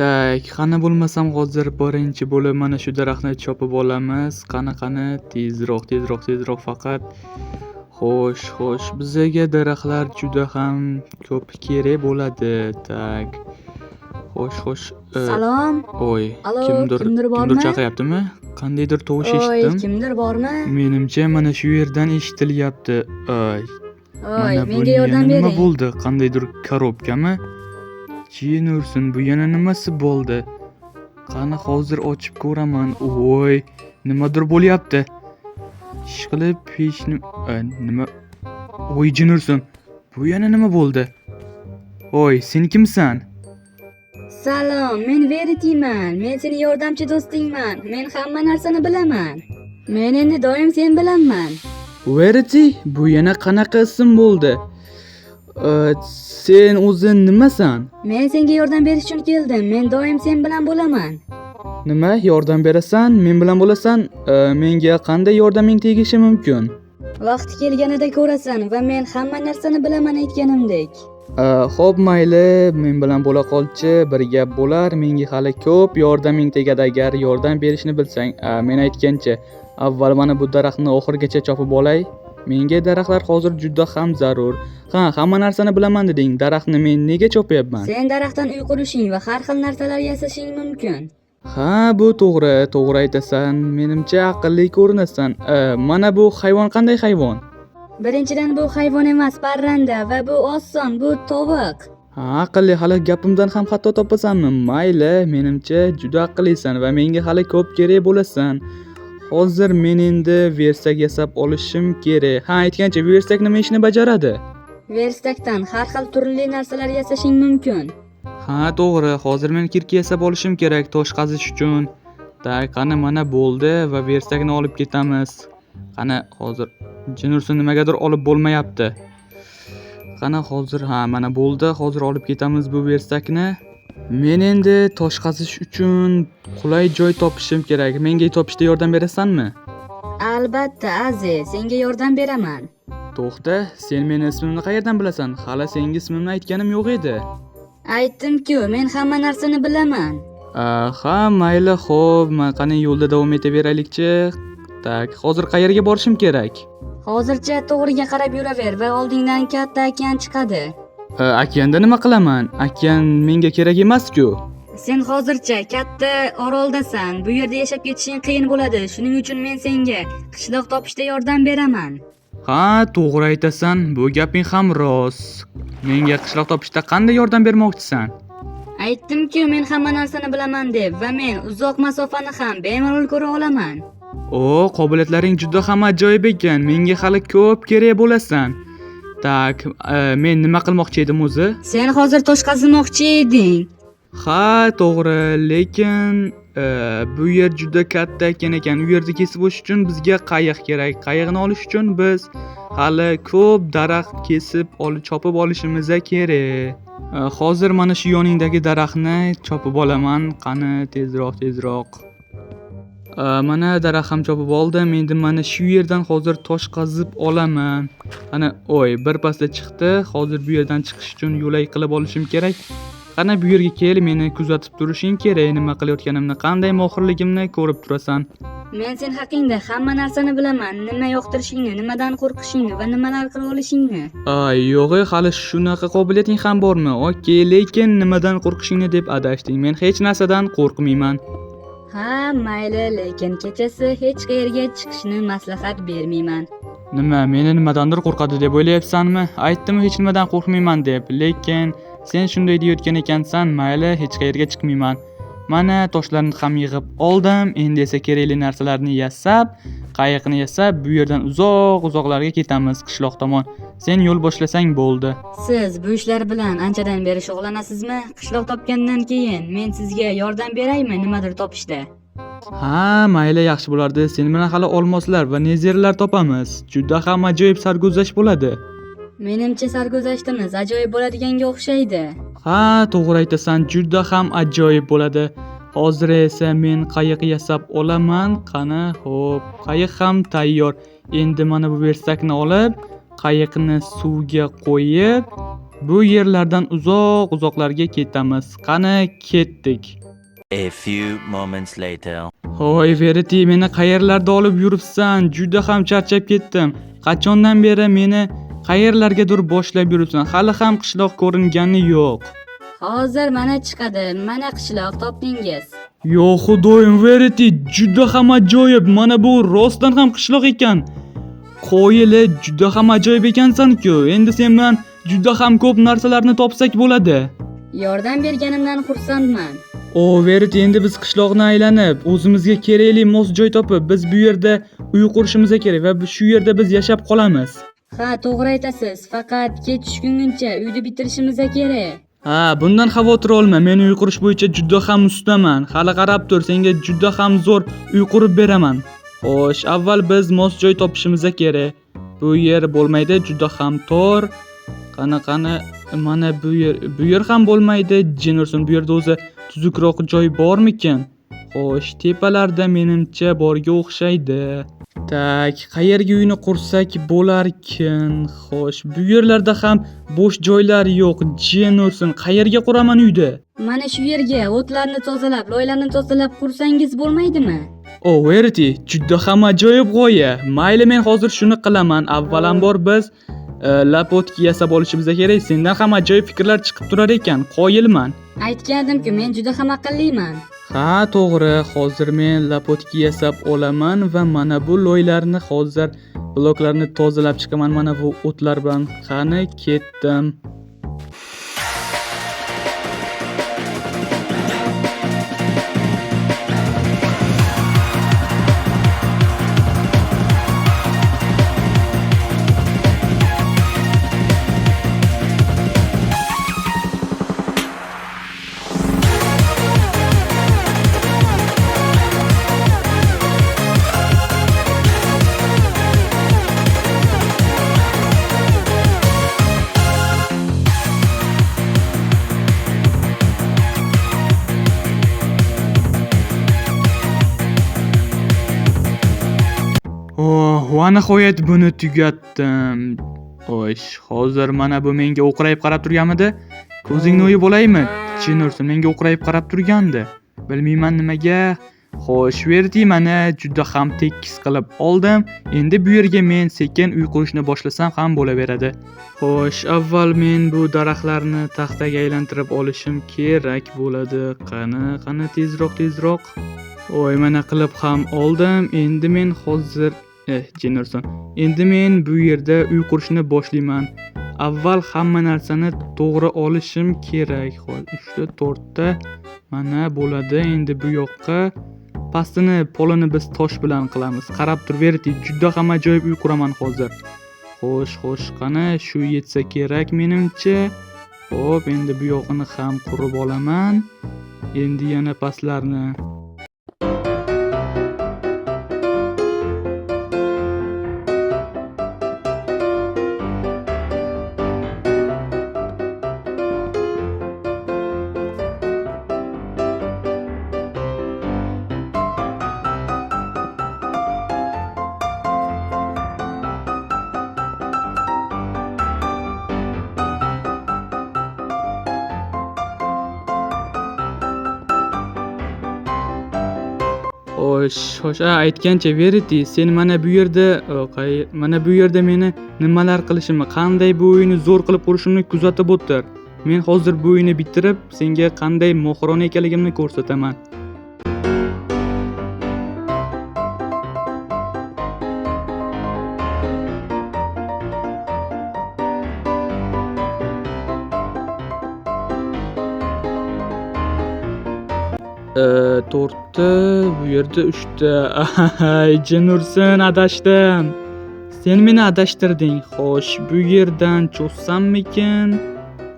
Tak, qani bo'lmasam hozir birinchi bo'lib mana shu daraxtni chopib olamiz. Qani tezroq faqat. Xo'sh, bizga daraxtlar juda ham ko'p kerak bo'ladi. Tak. Xo'sh. Salom. Oy, Alo, kimdir bormi? chaqiryaptimi? Qandaydir tovush Oy, eshitdim. kimdir bormi? Menimcha mana shu yerdan eshitilyapti. Oy, Oy, mana bu menga yordam nima bering. bo'ldi? Qandaydir korobkami? Jin ursin, bu yana nimasi bo'ldi? Qani hozir ochib ko'raman. Voy, nimadir bo'lyapti. Ishqilib pechni nima? Voy, jin ursin. Bu yana nima bo'ldi? Voy, sen kimsan? Salom, men Veritiman. Men sening yordamchi do'stingman. Men hamma narsani bilaman. Men endi doim sen bilanman. Verity, bu yana qanaqa ism bo'ldi? Sen o'zing nimasan? Men senga yordam berish uchun keldim. Men doim sen bilan bo'laman. Nima, yordam berasan? Men bilan bo'lasan? Menga qanday yordaming tegishi mumkin? Vaqti kelganida ko'rasan va men hamma narsani bilaman aytganimdek. Xo'p, mayli, men bilan bo'la qolchi, bir gap bo'lar. Menga hali ko'p yordaming tegadi agar yordam berishni bilsang. Men aytgancha, avval mana bu daraxtni oxirigacha chopib olay. Menga daraxtlar hozir juda ham zarur. Hamma narsani bilaman deding. Daraxtni men nega chopyapman? Sen daraxtdan uy qurishing va har xil narsalar yasashing mumkin. Bu to'g'ri aytasan. Menimcha aqlli ko'rinasan. Mana bu hayvon qanday hayvon? Birinchidan bu hayvon emas, parranda va bu oson, bu tovuq. Aqlli, hali gapimdan ham xato topasanmi? Mayli, menimcha juda aqllisan va menga hali ko'p kerak bo'lasan. Hozir men endi versak yasab olishim kerak. Aytgancha, versak nima ishni bajaradi? Verstakdan har xil turli narsalar yasashing mumkin. To'g'ri, hozir men kirki yasab olishim kerak tosh qazish uchun. Qani mana bo'ldi va versakni olib ketamiz. Qani hozir jin ursin, nimagadir olib bo'lmayapti. Qani hozir mana bo'ldi. Hozir olib ketamiz bu versakni. Men endi tosh qazish uchun qulay joy topishim kerak. Menga topishda yordam berasanmi? Albatta, Aziz, senga yordam beraman. To'xta, sen meni ismimni qayerdan bilasan? Hali senga ismimni aytganim yo'q edi. Aytdim-ku, men hamma narsani bilaman. Mayli, xo'p, qani yo'lda davom etaveraylikchi. Tak, hozir qayerga borishim kerak? Hozircha to'g'riga qarab yuraver va oldingdan katta okean chiqadi. Okeanda nima qilaman? Okean menga kerak emas-ku. Sen hozircha katta oroldasan. Bu yerda yashab ketishing qiyin bo'ladi. Shuning uchun men senga qishloq topishda yordam beraman. To'g'ri aytasan. Bu gaping ham rost. Menga qishloq topishda qanday yordam bermoqchisan? Aytdim-ku, men hamma narsani bilaman deb va men uzoq masofani ham bemalol ko'ra olaman. Qobiliyatlaring juda ham ajoyib ekan. Menga hali ko'p kerak bo'lasan. Tak, men nima qilmoqchi edim o'zi? Sen hozir tosh qazimoqchi eding. To'g'ri, lekin bu yer juda katta ekan. U yerni kesib o'tish uchun bizga qayiq kerak. Qayiqni olish uchun biz hali ko'p daraxt kesib chopib olishimiz kerak. Hozir mana shu yoningdagi daraxtni chopib olaman. Qani tezroq. Mana daraxt ham chopib oldim. Endi mana shu yerdan hozir tosh qazib olaman. Bir pasda chiqdi. Hozir bu yerdan chiqish uchun yo'lak qilib olishim kerak. Qani bu yerga kel, meni kuzatib turishing kerak. Nima qilayotganimni, qanday mohirligimni ko'rib turasan. Men sen haqingda hamma narsani bilaman. Nima yoqtirishingni, nimadan qo'rqishingni va nimalar qila olishingni. Yo'q, hali shunaqa qobiliyating ham bormi? Okey, lekin nimadan qo'rqishingni deb adashding. Men hech narsadan qo'rqmayman. Mayli, lekin kechasi hech qayerga chiqishni maslahat bermayman. Nima, meni nimadandir qo'rqadi deb o'ylayapsanmi? Aytdim hech nimadan qo'rqmayman deb, lekin sen shunday deyotgan ekansan. Mayli, hech qayerga chiqmayman. Mana toshlarni ham yig'ib oldim. Endi esa kerakli narsalarni yasab, qayiqni yasab, bu yerdan uzoqlarga ketamiz, qishloq tomon. Sen yo'l boshlasang bo'ldi. Siz bu ishlar bilan anchadan beri shug'ullanasizmi? Qishloq topgandan keyin men sizga yordam beraymi nimadir topishda? Mayli, yaxshi bo'lardi. Sen bilan hali olmoslar va nezerlar topamiz. Juda ham ajoyib sarguzasht bo'ladi. Menimcha sarguzashtimiz ajoyib bo'ladiganga o'xshaydi. To'g'ri aytasan, juda ham ajoyib bo'ladi. Hozir esa men qayiq yasab olaman. Qani, xo'p, qayiq ham tayyor. Endi mana bu versakni olib, qayiqni suvga qo'yib, Bu yerlardan uzoqlarga ketamiz. Qani ketdik. A few moments later. Hoy Verity, meni qayerlarda olib yuribsan? Juda ham charchab ketdim. Qachondan beri meni qayerlargadir boshlab yuribsan? Hali ham qishloq ko'ringani yo'q. Hozir mana chiqadi, mana qishloq topdingiz. Yo xudoyim Verity, juda ham ajoyib. Mana bu rostdan ham qishloq ekan. Qo'yili, juda ham ajoyib ekansan-ku. Endi sen bilan juda ham ko'p narsalarni topsak bo'ladi. Yordam berganimdan xursandman. O Verity, endi biz qishloqni aylanib, o'zimizga kerakli mos joy topib, biz bu yerda uy qurishimiz kerak va shu yerda biz yashab qolamiz. Ha, to'g'ri aytasiz. Faqat kech tushguncha uyni bitirishimiz kerak. Ha, bundan xavotir olma. Men uy qurish bo'yicha juda ham ustaman. Hali qarab tur, senga juda ham zo'r uy qurib beraman. Xo'sh, avval biz mos joy topishimiz kerak. Bu yer bo'lmaydi, juda ham tor. Qani, mana bu yer ham bo'lmaydi. Jenurson, bu yerda o'zi tuzukroq joy bormikin? Xo'sh, tepalarda menimcha borga o'xshaydi. Tak, qayerga uyni qursak bo'larkin? Xo'sh, bu yerlarda ham bo'sh joylar yo'q. Jenurson, qayerga quraman uyni? Mana shu yerga o'tlarni tozalab, loylarni tozalab qursangiz bo'lmaydimi? O Verity, juda ham ajoyib g'oya. Mayli, men hozir shuni qilaman. Avvalambor biz lapotki yasab olishimiz kerak. Sendan ham ajoyib fikrlar chiqib turar ekan. Qoyilman. Aytgandim-ku, men juda ham aqlliman. Ha, to'g'ri. Hozir men lapotki yasab olaman va mana bu loylarni hozir bloklarni tozalab chiqaman. Mana bu o'tlar bilan. Qani ketdim. Va nihoyat buni tugatdim. Xo'sh, hozir mana bu menga o'qrayib qarab turganmidi? Ko'zingni o'yib olaymi? Jenurson menga o'qrayib qarab turgandi. Bilmayman nimaga. Xo'sh, Verity, mana juda ham tekis qilib oldim. Endi bu yerga men sekin uy qurishni boshlasam ham bo'laveradi. Xo'sh, avval men bu daraxtlarni taxtaga aylantirib olishim kerak bo'ladi. Qani tezroq. Voy, mana qilib ham oldim. Endi men hozir Jenurson. Endi men bu yerda uy qurishni boshlayman. Avval hamma narsani to'g'ri olishim kerak. Xo'sh, 3 ta 4 ta mana bo'ladi. Endi bu yoqqa pastini, polini biz tosh bilan qilamiz. Qarab tur Verity, juda ham ajoyib uy quraman hozir. Xo'sh, qani shu yetsa kerak menimcha. Xo'p, endi bu yog'ini ham qurib olaman. Endi yana pastlarni. Xo'sh, aytgancha Verity, sen mana bu yerda meni nimalar qilishimni, qanday bu uyni zo'r qilib qurishimni kuzatib o'tir. Men hozir bu uyni bitirib, senga qanday mohirona ekanligimni ko'rsataman. To'rtta, bu yerda 3 ta. Jenurson, adashdim. Sen meni adashtirding. Xo'sh, bu yerdan cho'zsammikin?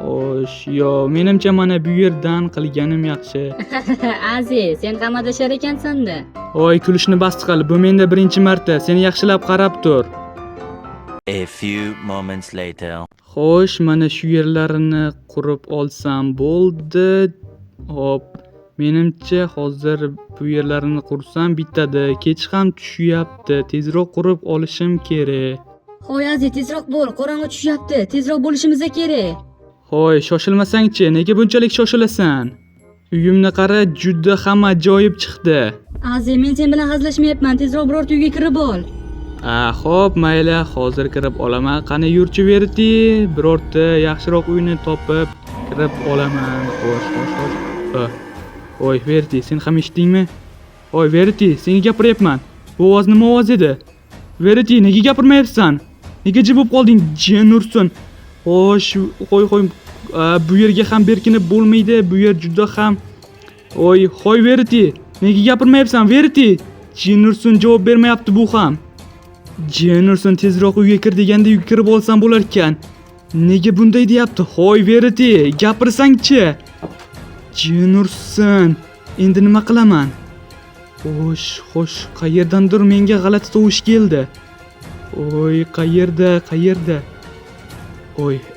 Xo'sh, yo, menimcha mana bu yerdan qilganim yaxshi. Aziz, sen ham adashar ekansan-da. Voy, kulishni bas qil. Bu menda birinchi marta. Seni yaxshilab qarab tur. A few moments later. Xo'sh, mana shu yerlarini qurib olsam bo'ldi. Hop. Menimcha hozir bu yerlarini qursam bitadi. Kech ham tushyapti. Tezroq qurib olishim kerak. Hoy Aziz, tezroq bo'l. Qorong'i tushyapti. Tezroq bo'lishimiz kerak. Hoy, shoshilmasang-chi, nega bunchalik shoshilasan? Uyimni qara, juda ham ajoyib chiqdi. Azi, men sen bilan hazillashmayapman. Tezroq birorta uyga kirib ol. Xo'p, mayli, hozir kirib olaman. Qani yurchi Veriti, birorta yaxshiroq uyni topib kirib olaman. Xo'sh. Voy, Veriti, sen ham eshitdingmi? Voy, Veriti, senga gapiryapman. Bu ovoz nima ovoz edi? Veriti, nega gapirmayapsan? Nega jim bo'lib qolding? Jin ursin. Xo'sh, qo'y. Bu yerga ham berkinib bo'lmaydi. Bu yer juda ham. Hoy Veriti, nega gapirmayapsan? Veriti, jin ursin, javob bermayapti bu ham. Jin ursin, tezroq uyga kir deganda uyga kirib olsam bo'lar ekan. Nega bunday deyapti? Hoy Veriti, gapirsang-chi. Jin ursin. Endi nima qilaman? Xo'sh, qayerdandir menga g'alati tovush keldi. Qayerda?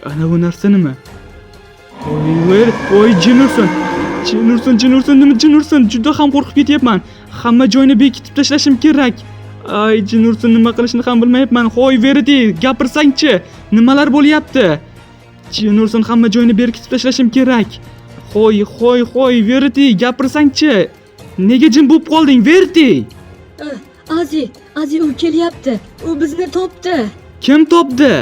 Ana bu narsa nima? Jin ursin. Nima jin ursin? Juda ham qo'rqib ketyapman. Hamma joyni bekitib tashlashim kerak. Jin ursin, nima qilishni ham bilmayapman. Hoy Veriti, gapirsang-chi. Nimalar bo'lyapti? Jin ursin, hamma joyni bekitib tashlashim kerak. Hoy Veriti, gapirsang-chi. Nega jin bo'lib qolding, Veriti? Azi, u kelyapti. U bizni topdi. Kim topdi?